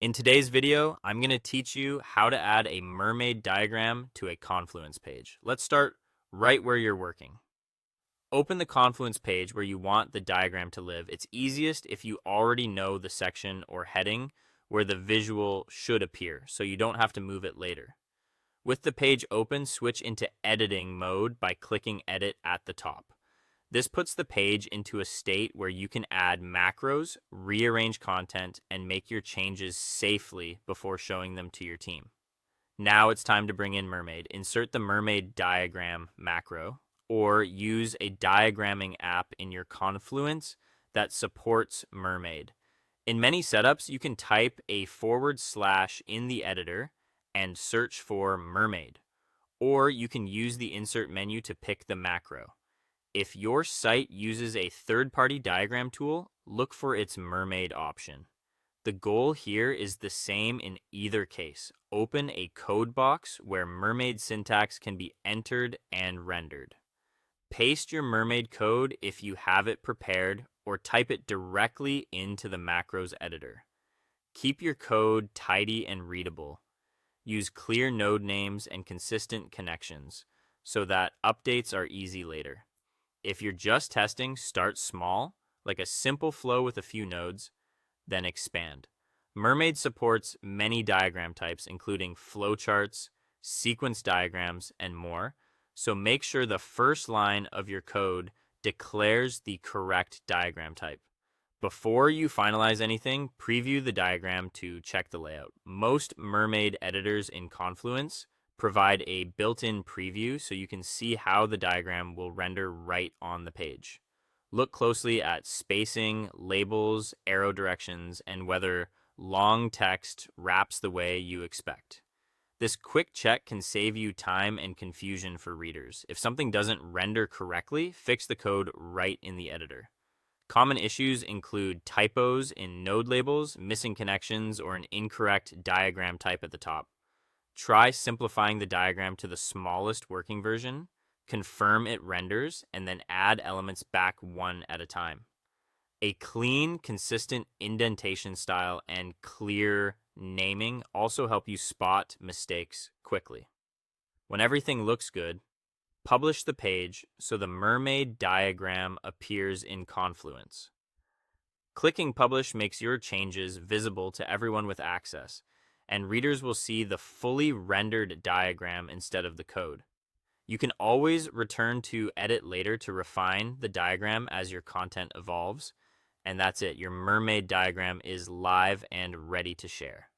In today's video, I'm going to teach you how to add a mermaid diagram to a Confluence page. Let's start right where you're working. Open the Confluence page where you want the diagram to live. It's easiest if you already know the section or heading where the visual should appear, so you don't have to move it later. With the page open, switch into editing mode by clicking edit at the top. This puts the page into a state where you can add macros, rearrange content, and make your changes safely before showing them to your team. Now it's time to bring in Mermaid. Insert the Mermaid diagram macro, or use a diagramming app in your Confluence that supports Mermaid. In many setups, you can type a / in the editor and search for Mermaid, or you can use the insert menu to pick the macro. If your site uses a third-party diagram tool, look for its Mermaid option. The goal here is the same in either case. Open a code box where Mermaid syntax can be entered and rendered. Paste your Mermaid code if you have it prepared, or type it directly into the macros editor. Keep your code tidy and readable. Use clear node names and consistent connections so that updates are easy later. If you're just testing, start small, like a simple flow with a few nodes, then expand. Mermaid supports many diagram types, including flowcharts, sequence diagrams, and more, so make sure the first line of your code declares the correct diagram type. Before you finalize anything, preview the diagram to check the layout. Most Mermaid editors in Confluence provide a built-in preview so you can see how the diagram will render right on the page. Look closely at spacing, labels, arrow directions, and whether long text wraps the way you expect. This quick check can save you time and confusion for readers. If something doesn't render correctly, fix the code right in the editor. Common issues include typos in node labels, missing connections, or an incorrect diagram type at the top. Try simplifying the diagram to the smallest working version, confirm it renders, and then add elements back one at a time. A clean, consistent indentation style and clear naming also help you spot mistakes quickly. When everything looks good, publish the page so the Mermaid diagram appears in Confluence. Clicking publish makes your changes visible to everyone with access, and readers will see the fully rendered diagram instead of the code. You can always return to edit later to refine the diagram as your content evolves, and that's it. Your Mermaid diagram is live and ready to share.